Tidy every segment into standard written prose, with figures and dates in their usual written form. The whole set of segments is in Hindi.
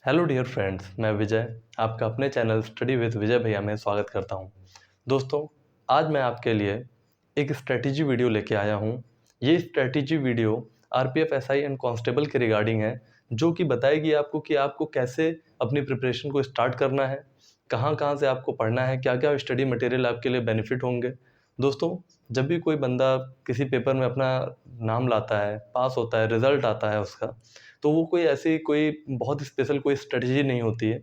हेलो डियर फ्रेंड्स, मैं विजय आपका अपने चैनल स्टडी विद विजय भैया में स्वागत करता हूं। दोस्तों, आज मैं आपके लिए एक स्ट्रेटजी वीडियो लेके आया हूं। ये strategy video RPF SI and constable के रिगार्डिंग है, जो कि बताएगी आपको कि आपको कैसे अपनी प्रिपरेशन को स्टार्ट करना है, कहां कहां से आपको पढ़ना है, क्या क्या स्टडी मटेरियल आपके लिए बेनिफिट होंगे। दोस्तों, जब भी कोई बंदा किसी पेपर में अपना नाम लाता है, पास होता है, रिजल्ट आता है उसका, तो वो कोई ऐसी कोई बहुत स्पेशल कोई स्ट्रेटजी नहीं होती है।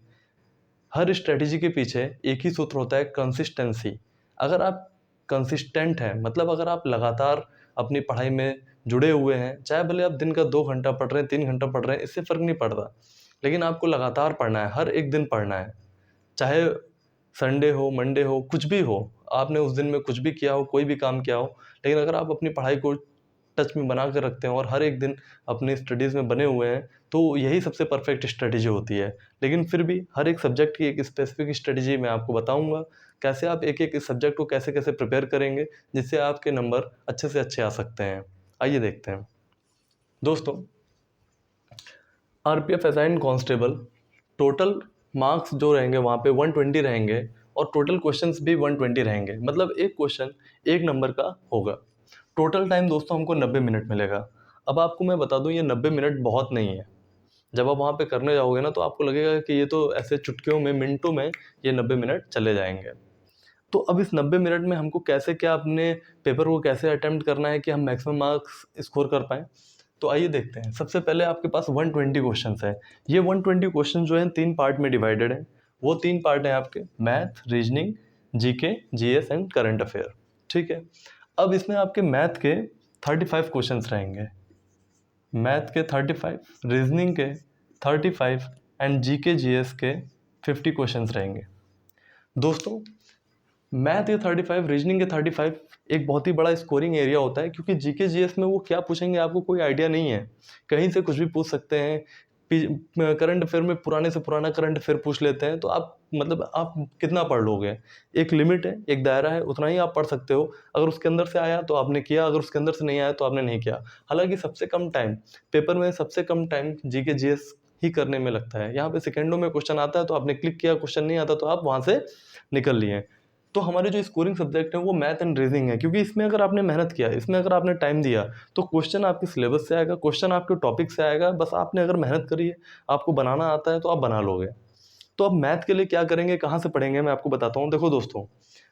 हर स्ट्रेटजी के पीछे एक ही सूत्र होता है, कंसिस्टेंसी। अगर आप कंसिस्टेंट हैं, मतलब अगर आप लगातार अपनी पढ़ाई में जुड़े हुए हैं, चाहे भले आप दिन का 2 घंटा पढ़ रहे हैं, 3 घंटा पढ़ रहे हैं, इससे फ़र्क नहीं पड़ता, लेकिन आपको लगातार पढ़ना है, हर एक दिन पढ़ना है। चाहे संडे हो, मंडे हो, कुछ भी हो, आपने उस दिन में कुछ भी किया हो, कोई भी काम किया हो, लेकिन अगर आप अपनी पढ़ाई को टच में बना कर रखते हैं और हर एक दिन अपनी स्टडीज़ में बने हुए हैं, तो यही सबसे परफेक्ट स्ट्रेटजी होती है। लेकिन फिर भी हर एक सब्जेक्ट की एक स्पेसिफिक स्ट्रेटजी मैं आपको बताऊंगा, कैसे आप एक एक सब्जेक्ट को कैसे कैसे प्रिपेयर करेंगे, जिससे आपके नंबर अच्छे से अच्छे आ सकते हैं। आइए देखते हैं। दोस्तों, RPF assign constable total marks जो रहेंगे वहाँ पे 120 रहेंगे, और टोटल क्वेश्चंस भी 120 रहेंगे। मतलब एक क्वेश्चन 1 नंबर का होगा। टोटल टाइम दोस्तों हमको 90 मिनट मिलेगा। अब आपको मैं बता दूं, ये 90 मिनट बहुत नहीं है। जब आप वहाँ पे करने जाओगे ना, तो आपको लगेगा कि ये तो ऐसे चुटकियों में, मिनटों में ये 90 मिनट चले जाएंगे। तो अब इस 90 मिनट में हमको कैसे, क्या अपने पेपर को कैसे अटेम्प्ट करना है कि हम मैक्सिमम मार्क्स स्कोर कर पाएँ। तो आइए देखते हैं। सबसे पहले आपके पास 120 क्वेश्चंस है। ये 120 क्वेश्चन जो हैं 3 पार्ट में डिवाइडेड हैं। वो 3 पार्ट हैं आपके math, reasoning, GK, GS and current affair. ठीक है। अब इसमें आपके मैथ के 35 क्वेश्चंस रहेंगे, मैथ के 35, रीजनिंग के 35 एंड जीके जीएस के 50 क्वेश्चंस रहेंगे। दोस्तों, मैथ के 35, रीजनिंग के 35 एक बहुत ही बड़ा स्कोरिंग एरिया होता है, क्योंकि जीके जीएस में वो क्या पूछेंगे आपको कोई आइडिया नहीं है। कहीं से कुछ भी पूछ सकते हैं। करंट अफेयर में पुराने से पुराना करंट अफेयर पूछ लेते हैं, तो आप मतलब आप कितना पढ़ लोगे। एक लिमिट है, एक दायरा है, उतना ही आप पढ़ सकते हो। अगर उसके अंदर से आया तो आपने किया, अगर उसके अंदर से नहीं आया तो आपने नहीं किया। हालांकि सबसे कम टाइम पेपर में, सबसे कम टाइम जीके जीएस ही करने में लगता है। यहाँ पे सेकेंडों में क्वेश्चन आता है तो आपने क्लिक किया, क्वेश्चन नहीं आता तो आप वहाँ से निकल लिए। तो हमारे जो स्कोरिंग सब्जेक्ट है वो मैथ एंड रीजनिंग है, क्योंकि इसमें अगर आपने मेहनत किया, इसमें अगर आपने टाइम दिया, तो क्वेश्चन आपके सिलेबस से आएगा, क्वेश्चन आपके टॉपिक से आएगा। बस आपने अगर मेहनत करी है, आपको बनाना आता है, तो आप बना लोगे। तो अब मैथ के लिए क्या करेंगे, कहाँ से पढ़ेंगे, मैं आपको बताता हूँ। देखो दोस्तों,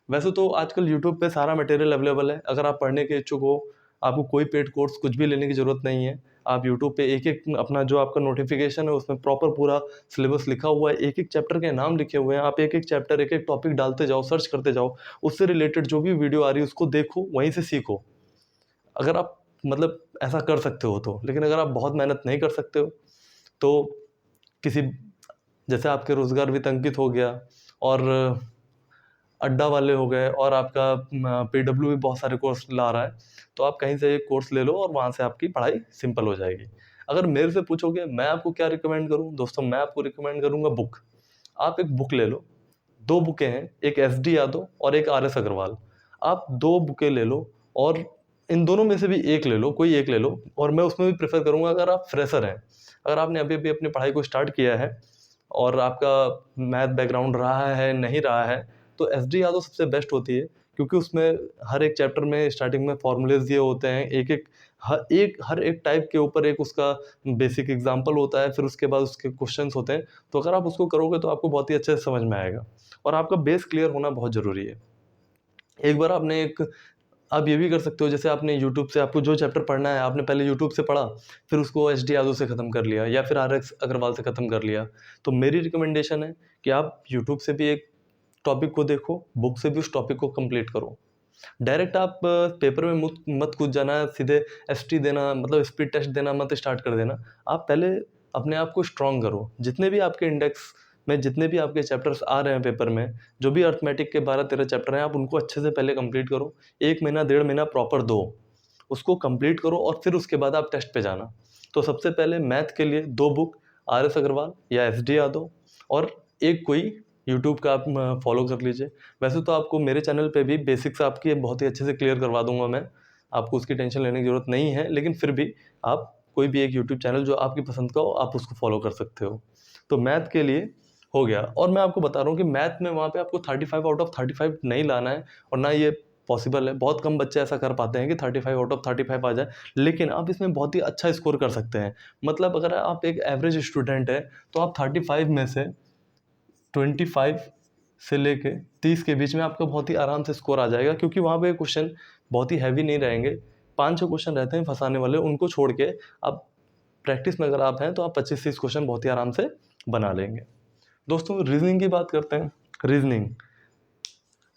वैसे तो आजकल यूट्यूब पे सारा मटेरियल अवेलेबल है। अगर आप पढ़ने के इच्छुक हो, आपको कोई पेड कोर्स कुछ भी लेने की ज़रूरत नहीं है। आप यूट्यूब पे एक एक अपना जो आपका नोटिफिकेशन है उसमें प्रॉपर पूरा सिलेबस लिखा हुआ है, एक एक चैप्टर के नाम लिखे हुए हैं। आप एक एक चैप्टर, एक एक टॉपिक डालते जाओ, सर्च करते जाओ, उससे रिलेटेड जो भी वीडियो आ रही है उसको देखो, वहीं से सीखो। अगर आप मतलब ऐसा कर सकते हो तो। लेकिन अगर आप बहुत मेहनत नहीं कर सकते हो, तो किसी, जैसे आपके रोज़गार वित्त अंकित हो गया, और अड्डा वाले हो गए, और आपका पीडब्ल्यू भी बहुत सारे कोर्स ला रहा है, तो आप कहीं से एक कोर्स ले लो और वहाँ से आपकी पढ़ाई सिंपल हो जाएगी। अगर मेरे से पूछोगे मैं आपको क्या रिकमेंड करूँ, दोस्तों मैं आपको रिकमेंड करूँगा बुक। आप एक बुक ले लो। 2 बुकें हैं, एक एस डी यादव और एक आर एस अग्रवाल। आप 2 बुकें ले लो, और इन दोनों में से भी एक ले लो, कोई एक ले लो। और मैं उसमें भी प्रेफर करूँगा, अगर आप फ्रेशर हैं, अगर आपने अभी अभी अपनी पढ़ाई को स्टार्ट किया है और आपका मैथ बैकग्राउंड रहा है, नहीं रहा है, तो एस डी यादव सबसे बेस्ट होती है। क्योंकि उसमें हर एक चैप्टर में स्टार्टिंग में फॉर्मूलेज दिए होते हैं, हर एक टाइप के ऊपर एक उसका बेसिक एग्जाम्पल होता है, फिर उसके बाद उसके क्वेश्चंस होते हैं। तो अगर आप उसको करोगे तो आपको बहुत ही अच्छे से समझ में आएगा, और आपका बेस क्लियर होना बहुत ज़रूरी है। एक बार आपने एक आप ये भी कर सकते हो, जैसे आपने यूट्यूब से, आपको जो चैप्टर पढ़ना है आपने पहले यूट्यूब से पढ़ा, फिर उसको एस डी यादव से ख़त्म कर लिया, या फिर आर एस अग्रवाल से ख़त्म कर लिया। तो मेरी रिकमेंडेशन है कि आप यूट्यूब से भी एक टॉपिक को देखो, बुक से भी उस टॉपिक को कंप्लीट करो। डायरेक्ट आप पेपर में मत मत कूद जाना, सीधे एसटी देना, मतलब स्पीड टेस्ट देना मत स्टार्ट कर देना। आप पहले अपने आप को स्ट्रॉन्ग करो। जितने भी आपके इंडेक्स में, जितने भी आपके चैप्टर्स आ रहे हैं पेपर में, जो भी अर्थमेटिक के 12-13 चैप्टर हैं, आप उनको अच्छे से पहले कंप्लीट करो। 1 महीना, 1.5 महीना प्रॉपर दो, उसको कंप्लीट करो, और फिर उसके बाद आप टेस्ट पे जाना। तो सबसे पहले मैथ के लिए 2 बुक, आर एस अग्रवाल या एस डी यादव, और एक कोई यूट्यूब का आप फॉलो कर लीजिए। वैसे तो आपको मेरे चैनल पे भी बेसिक्स आपकी बहुत ही अच्छे से क्लियर करवा दूंगा मैं, आपको उसकी टेंशन लेने की ज़रूरत नहीं है। लेकिन फिर भी आप कोई भी एक यूट्यूब चैनल जो आपकी पसंद का हो, आप उसको फॉलो कर सकते हो। तो मैथ के लिए हो गया। और मैं आपको बता रहा हूँ कि मैथ में वहाँ पे आपको 35 आउट ऑफ 35 नहीं लाना है, और ना ये पॉसिबल है। बहुत कम बच्चे ऐसा कर पाते हैं कि 35 आउट ऑफ 35 आ जाए, लेकिन आप इसमें बहुत ही अच्छा स्कोर कर सकते हैं। मतलब अगर आप एक एवरेज स्टूडेंट है तो आप 35 में से 25 से लेके 30 के बीच में आपका बहुत ही आराम से स्कोर आ जाएगा, क्योंकि वहाँ पे क्वेश्चन बहुत ही हैवी नहीं रहेंगे। 5-6 क्वेश्चन रहते हैं फंसाने वाले, उनको छोड़ के आप प्रैक्टिस में अगर आप हैं तो आप 25-30 क्वेश्चन बहुत ही आराम से बना लेंगे। दोस्तों रीजनिंग की बात करते हैं।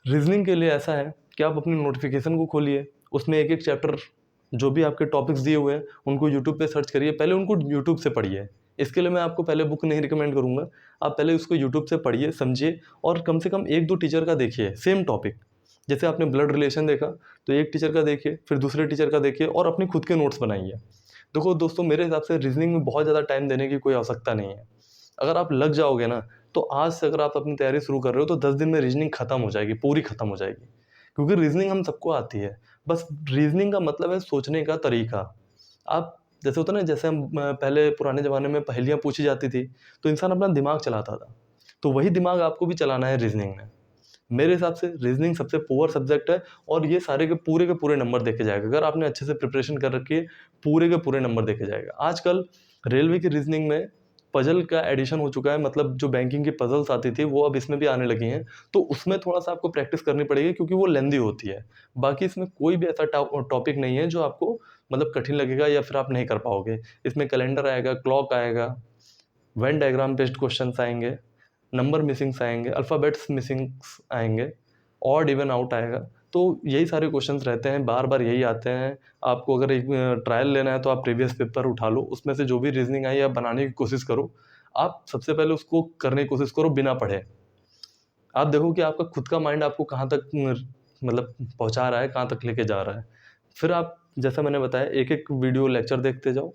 रीजनिंग के लिए ऐसा है कि आप अपनी नोटिफिकेशन को खोलिए, उसमें एक एक चैप्टर जो भी आपके टॉपिक्स दिए हुए हैं उनको यूट्यूब पे सर्च करिए, पहले उनको यूट्यूब से पढ़िए। इसके लिए मैं आपको पहले बुक नहीं रिकमेंड करूँगा, आप पहले उसको यूट्यूब से पढ़िए, समझिए, और कम से कम 1-2 टीचर का देखिए सेम टॉपिक। जैसे आपने ब्लड रिलेशन देखा तो एक टीचर का देखिए, फिर दूसरे टीचर का देखिए, और अपने खुद के नोट्स बनाइए। देखो दोस्तों, मेरे हिसाब से रीजनिंग में बहुत ज़्यादा टाइम देने की कोई आवश्यकता नहीं है। अगर आप लग जाओगे ना, तो आज से अगर आप अपनी तैयारी शुरू कर रहे हो तो 10 दिन में रीजनिंग खत्म हो जाएगी, पूरी खत्म हो जाएगी। क्योंकि रीजनिंग हम सबको आती है, बस रीजनिंग का मतलब है सोचने का तरीका। आप जैसे होता है ना, जैसे हम पहले पुराने ज़माने में पहेलियाँ पूछी जाती थी तो इंसान अपना दिमाग चलाता था, तो वही दिमाग आपको भी चलाना है रीजनिंग में। मेरे हिसाब से रीजनिंग सबसे पुअर सब्जेक्ट है, और ये सारे के पूरे नंबर देखे जाएगा। अगर आपने अच्छे से प्रिपरेशन कर रखी है, पूरे के पूरे नंबर देखे जाएगा। आजकल रेलवे की रीजनिंग में पजल का एडिशन हो चुका है, मतलब जो बैंकिंग की पजल्स आती थी वो अब इसमें भी आने लगी हैं, तो उसमें थोड़ा सा आपको प्रैक्टिस करनी पड़ेगी, क्योंकि वो लेंदी होती है। बाकी इसमें कोई भी ऐसा टॉपिक नहीं है जो आपको मतलब कठिन लगेगा या फिर आप नहीं कर पाओगे। इसमें कैलेंडर आएगा, क्लॉक आएगा, वेन डायग्राम बेस्ड क्वेश्चंस आएंगे, नंबर मिसिंग्स आएंगे, अल्फ़ाबेट्स मिसिंग्स आएंगे, ऑड इवन आउट आएगा। तो यही सारे क्वेश्चंस रहते हैं, बार बार यही आते हैं। आपको अगर एक ट्रायल लेना है तो आप प्रीवियस पेपर उठा लो, उसमें से जो भी रीजनिंग आई आप बनाने की कोशिश करो। आप सबसे पहले उसको करने की कोशिश करो बिना पढ़े। आप देखो कि आपका खुद का माइंड आपको कहाँ तक मतलब पहुँचा रहा है, कहाँ तक लेके जा रहा है। फिर आप, जैसा मैंने बताया, एक एक वीडियो लेक्चर देखते जाओ।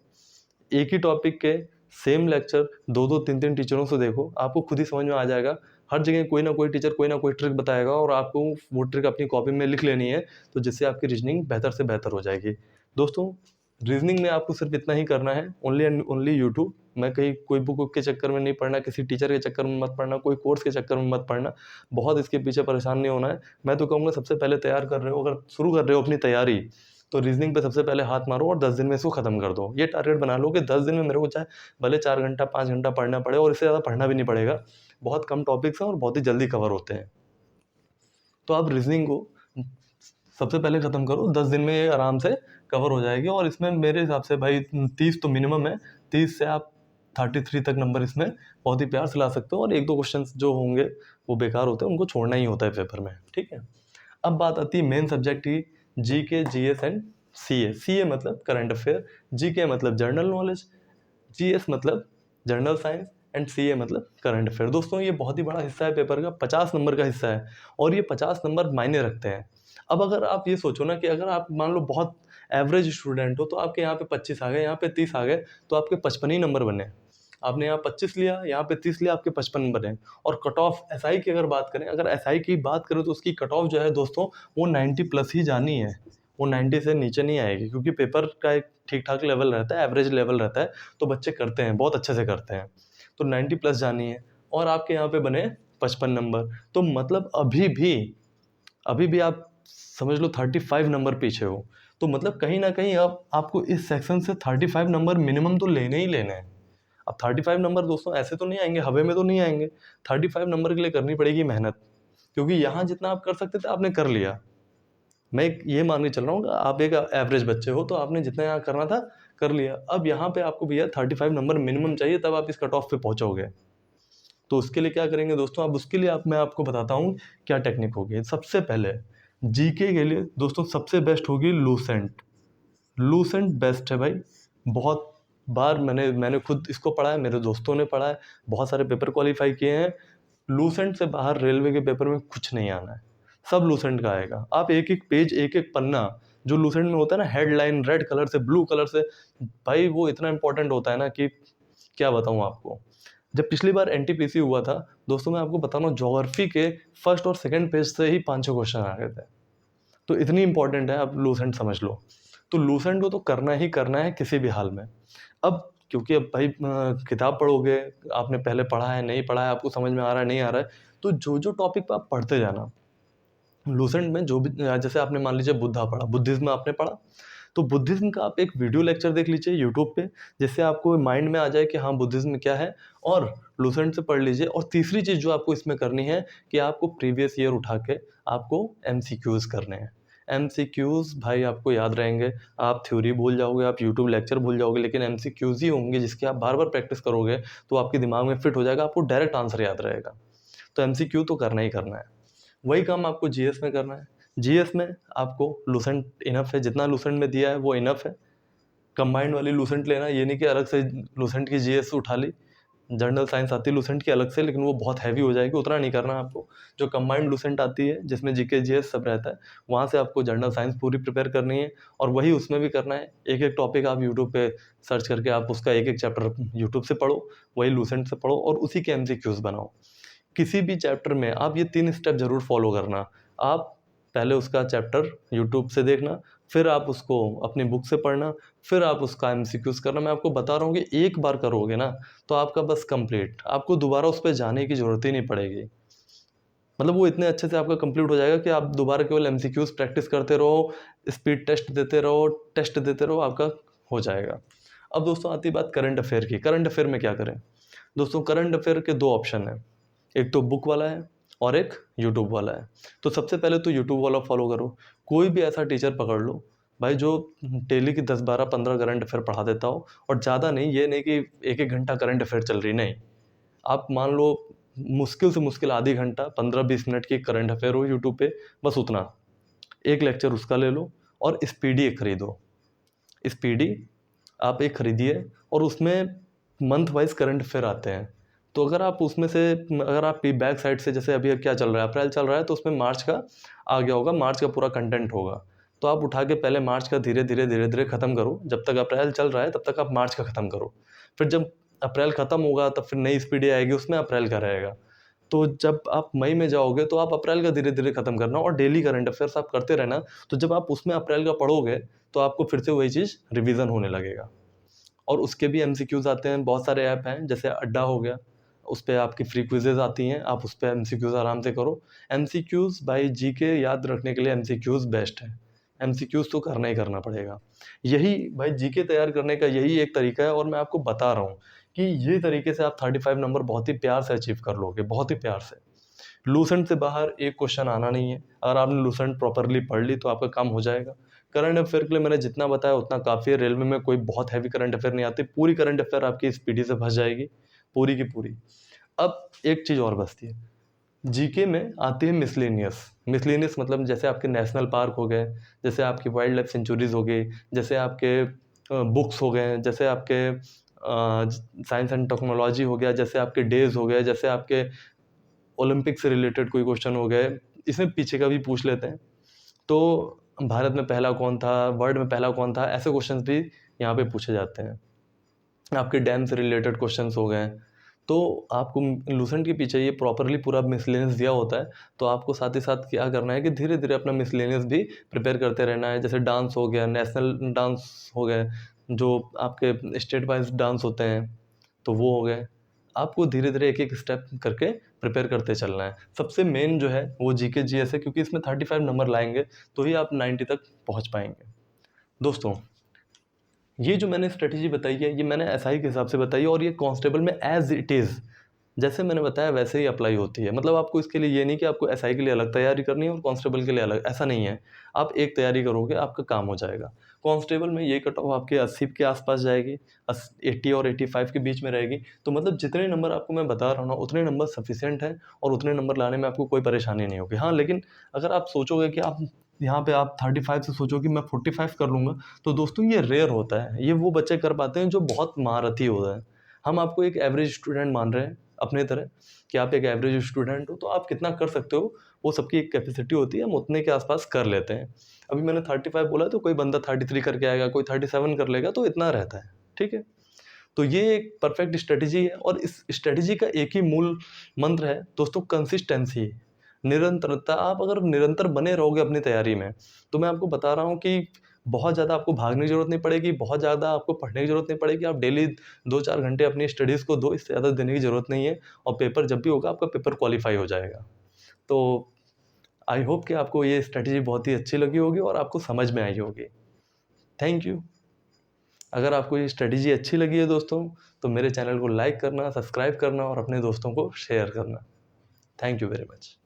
एक ही टॉपिक के सेम लेक्चर 2-2 3-3 टीचरों से देखो, आपको खुद ही समझ में आ जाएगा। हर जगह कोई ना कोई टीचर कोई ना कोई ट्रिक बताएगा, और आपको वो ट्रिक अपनी कॉपी में लिख लेनी है, तो जिससे आपकी रीजनिंग बेहतर से बेहतर हो जाएगी। दोस्तों, रीजनिंग में आपको सिर्फ इतना ही करना है, ओनली एंड ओनली यूट्यूब। मैं कहीं कोई बुक के चक्कर में नहीं पढ़ना, किसी टीचर के चक्कर में मत पढ़ना, कोई कोर्स के चक्कर में मत पढ़ना। बहुत इसके पीछे परेशान नहीं होना है। मैं तो कहूँगा सबसे पहले तैयार कर रहे हो, अगर शुरू कर रहे हो अपनी तैयारी, तो रीजनिंग पे सबसे पहले हाथ मारो और 10 दिन में इसको खत्म कर दो। ये टारगेट बना लो कि 10 दिन में मेरे को चाहे भले 4 घंटा 5 घंटा पढ़ना पड़े, और इससे ज़्यादा पढ़ना भी नहीं पड़ेगा। बहुत कम टॉपिक्स हैं और बहुत ही जल्दी कवर होते हैं। तो आप रीजनिंग को सबसे पहले ख़त्म करो, 10 दिन में ये आराम से कवर हो जाएगी। और इसमें मेरे हिसाब से भाई 30 तो मिनिमम है, 30 से आप 33 तक नंबर इसमें बहुत ही प्यार से ला सकते हो। और 1-2 क्वेश्चंस जो होंगे वो बेकार होते हैं, उनको छोड़ना ही होता है पेपर में, ठीक है। अब बात आती है मेन सब्जेक्ट की, GK, GS and CA. CA मतलब करंट अफेयर, जीके मतलब जनरल नॉलेज, जीएस मतलब जनरल साइंस, एंड सीए मतलब करंट अफेयर। दोस्तों, ये बहुत ही बड़ा हिस्सा है पेपर का, 50 नंबर का हिस्सा है, और ये 50 नंबर मायने रखते हैं। अब अगर आप ये सोचो ना कि अगर आप मान लो बहुत एवरेज स्टूडेंट हो, तो आपके यहाँ पे 25 आ गए, यहाँ पे 30 आ गए, तो आपके 55 ही नंबर बने। आपने यहाँ 25 लिया, यहाँ पे 30 लिया, आपके 55 बने। और कट ऑफ एसआई की अगर बात करें, अगर एसआई की बात करें तो उसकी कट ऑफ जो है दोस्तों, वो 90 प्लस ही जानी है, वो 90 से नीचे नहीं आएगी, क्योंकि पेपर का एक ठीक ठाक लेवल रहता है, एवरेज लेवल रहता है, तो बच्चे करते हैं, बहुत अच्छे से करते हैं। तो 90 प्लस जानी है, और आपके यहाँ पे बने 55 नंबर, तो मतलब अभी भी आप समझ लो 35 नंबर पीछे हो। तो मतलब कहीं ना कहीं अब आपको इस सेक्शन से 35 नंबर मिनिमम तो लेने ही लेने हैं। अब 35 नंबर दोस्तों ऐसे तो नहीं आएंगे, हवा में तो नहीं आएंगे। 35 नंबर के लिए करनी पड़ेगी मेहनत, क्योंकि यहाँ जितना आप कर सकते थे आपने कर लिया। मैं ये मान के चल रहा हूँ, आप एक एवरेज बच्चे हो, तो आपने जितना यहाँ करना था कर लिया। अब यहाँ पे आपको भैया 35 नंबर मिनिमम चाहिए, तब आप इस कट ऑफ पे पहुँचोगे। तो उसके लिए क्या करेंगे दोस्तों, अब उसके लिए मैं आपको बताता हूँ क्या टेक्निक होगी। सबसे पहले जीके के लिए दोस्तों सबसे बेस्ट होगी लूसेंट। लूसेंट बेस्ट है भाई। बहुत बार मैंने खुद इसको पढ़ा है, मेरे दोस्तों ने पढ़ा है, बहुत सारे पेपर क्वालिफाई किए हैं। लूसेंट से बाहर रेलवे के पेपर में कुछ नहीं आना है, सब लूसेंट का आएगा। आप एक एक पेज, एक एक पन्ना जो लूसेंट में होता है ना, हेडलाइन रेड कलर से, ब्लू कलर से, भाई वो इतना इंपॉर्टेंट होता है ना कि क्या बताऊँ आपको। जब पिछली बार एनटीपीसी हुआ था दोस्तों, मैं आपको बता रहा हूँ, ज्योग्राफी के फर्स्ट और सेकंड पेज से ही 5-6 क्वेश्चन आ गए थे। तो इतनी इंपॉर्टेंट है, आप लूसेंट समझ लो। तो लूसेंट को तो करना ही करना है किसी भी हाल में। अब क्योंकि अब भाई किताब पढ़ोगे, आपने पहले पढ़ा है नहीं पढ़ा है, आपको समझ में आ रहा है नहीं आ रहा है, तो जो जो टॉपिक पे आप पढ़ते जाना, लूसेंट में जो भी जैसे आपने मान लीजिए बुद्धा पढ़ा, बुद्धिज्म आपने पढ़ा, तो बुद्धिज्म का आप एक वीडियो लेक्चर देख लीजिए यूट्यूब पे, जिससे आपको माइंड में आ जाए कि हाँ बुद्धिज्म क्या है, और लूसेंट से पढ़ लीजिए। और तीसरी चीज़ जो आपको इसमें करनी है कि आपको प्रीवियस ईयर उठा के आपको एमसीक्यूज करने हैं। एमसीक्यूज भाई आपको याद रहेंगे, आप थ्योरी भूल जाओगे, आप यूट्यूब लेक्चर भूल जाओगे, लेकिन एमसीक्यूज ही होंगे जिसकी आप बार बार प्रैक्टिस करोगे तो आपके दिमाग में फिट हो जाएगा, आपको डायरेक्ट आंसर याद रहेगा। तो एमसीक्यू तो करना ही करना है। वही काम आपको जीएस में करना है। जीएस में आपको लूसेंट इनफ है, जितना लूसेंट में दिया है वो इनफ है। कंबाइंड वाली लूसेंट लेना, ये नहीं कि अलग से लूसेंट की जीएस उठा ली। जनरल साइंस आती है लूसेंट की अलग से, लेकिन वो बहुत हैवी हो जाएगी, उतना नहीं करना आपको। जो कंबाइंड लूसेंट आती है जिसमें जीके जीएस सब रहता है, वहाँ से आपको जनरल साइंस पूरी प्रिपेयर करनी है, और वही उसमें भी करना है। एक एक टॉपिक आप यूट्यूब पे सर्च करके आप उसका एक एक चैप्टर यूट्यूब से पढ़ो, वही लूसेंट से पढ़ो, और उसी के एमसीक्यूज बनाओ। किसी भी चैप्टर में आप ये 3 स्टेप ज़रूर फॉलो करना। आप पहले उसका चैप्टर यूट्यूब से देखना, फिर आप उसको अपनी बुक से पढ़ना, फिर आप उसका एमसीक्यूज़ करना। मैं आपको बता रहा हूँ कि एक बार करोगे ना तो आपका बस कंप्लीट, आपको दोबारा उस पे जाने की ज़रूरत ही नहीं पड़ेगी। मतलब वो इतने अच्छे से आपका कंप्लीट हो जाएगा कि आप दोबारा केवल एमसीक्यूज़ प्रैक्टिस करते रहो, स्पीड टेस्ट देते रहो, टेस्ट देते रहो, आपका हो जाएगा। अब दोस्तों आती बात करंट अफेयर की। करंट अफेयर में क्या करें? दोस्तों करंट अफेयर के 2 ऑप्शन हैं, एक तो बुक वाला है और एक यूट्यूब वाला है। तो सबसे पहले तो यूट्यूब वाला फॉलो करो। कोई भी ऐसा टीचर पकड़ लो भाई जो डेली की 10 12 15 करंट अफेयर पढ़ा देता हो, और ज़्यादा नहीं, ये नहीं कि एक एक घंटा करंट अफेयर चल रही, नहीं। आप मान लो मुश्किल से मुश्किल आधी घंटा 15 20 मिनट की करंट अफेयर हो यूट्यूब पे, बस उतना। एक लेक्चर उसका ले लो, और स्पीडी एक खरीदो। स्पीडी आप एक खरीदिए, और उसमें मंथ वाइज करंट अफेयर आते हैं। तो अगर आप उसमें से, अगर आप बैक साइड से, जैसे अभी क्या चल रहा है, अप्रैल चल रहा है, तो उसमें मार्च का आ गया होगा, मार्च का पूरा कंटेंट होगा। तो आप उठा के पहले मार्च का धीरे धीरे धीरे धीरे ख़त्म करो। जब तक अप्रैल चल रहा है तब तक आप मार्च का ख़त्म करो। फिर जब अप्रैल ख़त्म होगा तब फिर नई स्पीडी आएगी, उसमें अप्रैल का रहेगा। तो जब आप मई में जाओगे तो आप अप्रैल का धीरे धीरे ख़त्म करना, और डेली करंट अफेयर्स आप करते रहना। तो जब आप उसमें अप्रैल का पढ़ोगे तो आपको फिर से वही चीज़ रिवीजन होने लगेगा। और उसके भी एमसीक्यूज़ आते हैं, बहुत सारे ऐप हैं, जैसे अड्डा हो गया, उस पे आपकी फ्री क्विज़ेज़ आती हैं, आप उस पे एमसीक्यूज़ आराम से करो। एमसीक्यूज़ भाई जीके याद रखने के लिए एमसीक्यूज़ बेस्ट है। एमसीक्यूज़ तो करना ही करना पड़ेगा। यही भाई जीके तैयार करने का यही एक तरीका है, और मैं आपको बता रहा हूँ कि ये तरीके से आप 35 नंबर बहुत ही प्यार से अचीव कर लोगे, बहुत ही प्यार से। लूसेंट से बाहर एक क्वेश्चन आना नहीं है। अगर आपने लूसेंट प्रॉपरली पढ़ ली तो आपका काम हो जाएगा। करंट अफेयर के लिए मैंने जितना बताया उतना काफ़ी है। रेलवे में कोई बहुत हैवी करंट अफेयर नहीं आती, पूरी करंट अफेयर आपकी स्पीडी से फंस जाएगी, पूरी की पूरी। अब एक चीज़ और बचती है, जीके में आती है मिसलेनियस। मिसलेनियस मतलब जैसे आपके नेशनल पार्क हो गए, जैसे आपकी वाइल्ड लाइफ सेंचुरीज हो गई, जैसे आपके बुक्स हो गए, जैसे आपके साइंस एंड टेक्नोलॉजी हो गया, जैसे आपके डेज हो गए, जैसे आपके ओलंपिक से रिलेटेड कोई क्वेश्चन हो गए। इसमें पीछे का भी पूछ लेते हैं। तो भारत में पहला कौन था, वर्ल्ड में पहला कौन था, ऐसे क्वेश्चंस भी यहाँ पे पूछे जाते हैं। आपके डैम से रिलेटेड क्वेश्चंस हो गए। तो आपको लूसेंट के पीछे ये प्रॉपरली पूरा मिसलेनियस दिया होता है। तो आपको साथ ही साथ क्या करना है कि धीरे धीरे अपना मिसलेनियस भी प्रिपेयर करते रहना है। जैसे डांस हो गया, नेशनल डांस हो गए, जो आपके स्टेट वाइज डांस होते हैं, तो वो हो गए। आपको धीरे धीरे एक एक स्टेप करके प्रिपेयर करते चलना है। सबसे मेन जो है वो जीके जीएस है, क्योंकि इसमें 35 नंबर लाएंगे तो ही आप 90 तक पहुंच पाएंगे। दोस्तों ये जो मैंने स्ट्रेटजी बताई है, ये मैंने एसआई के हिसाब से बताई है, और ये कांस्टेबल में एज इट इज़ जैसे मैंने बताया वैसे ही अप्लाई होती है। मतलब आपको इसके लिए ये नहीं कि आपको एसआई के लिए अलग तैयारी करनी है और कांस्टेबल के लिए अलग, ऐसा नहीं है। आप एक तैयारी करोगे आपका काम हो जाएगा। कांस्टेबल में ये कट ऑफ आपके 80 के आसपास जाएगी, 80 और 85 के बीच में रहेगी। तो मतलब जितने नंबर आपको मैं बता रहा हूँ ना, उतने नंबर सफिशिएंट हैं, और उतने नंबर लाने में आपको कोई परेशानी नहीं होगी। हाँ, लेकिन अगर आप सोचोगे कि आप यहाँ पे आप 35 से सोचो कि मैं 45 कर लूँगा, तो दोस्तों ये रेयर होता है। ये वो बच्चे कर पाते हैं जो बहुत महारथी होता है। हम आपको एक एवरेज स्टूडेंट मान रहे हैं अपने तरह, कि आप एक एवरेज स्टूडेंट हो, तो आप कितना कर सकते हो वो सबकी एक कैपेसिटी होती है, हम उतने के आसपास कर लेते हैं। अभी मैंने 35 बोला, तो कोई बंदा 33 करके आएगा, कोई 37 कर लेगा, तो इतना रहता है। ठीक है, तो ये एक परफेक्ट स्ट्रेटजी है, और इस स्ट्रेटजी का एक ही मूल मंत्र है दोस्तों, कंसिस्टेंसी, निरंतरता। आप अगर निरंतर बने रहोगे अपनी तैयारी में, तो मैं आपको बता रहा हूँ कि बहुत ज़्यादा आपको भागने की ज़रूरत नहीं पड़ेगी, बहुत ज़्यादा आपको पढ़ने की ज़रूरत नहीं पड़ेगी। आप डेली 2-4 घंटे अपनी स्टडीज़ को दो, इससे ज़्यादा देने की ज़रूरत नहीं है और पेपर जब भी होगा आपका पेपर क्वालीफाई हो जाएगा। तो आई होप कि आपको ये स्ट्रैटेजी बहुत ही अच्छी लगी होगी और आपको समझ में आई होगी। Thank you. अगर आपको ये स्ट्रैटेजी अच्छी लगी है दोस्तों, तो मेरे चैनल को लाइक करना, सब्सक्राइब करना और अपने दोस्तों को शेयर करना। Thank you very much.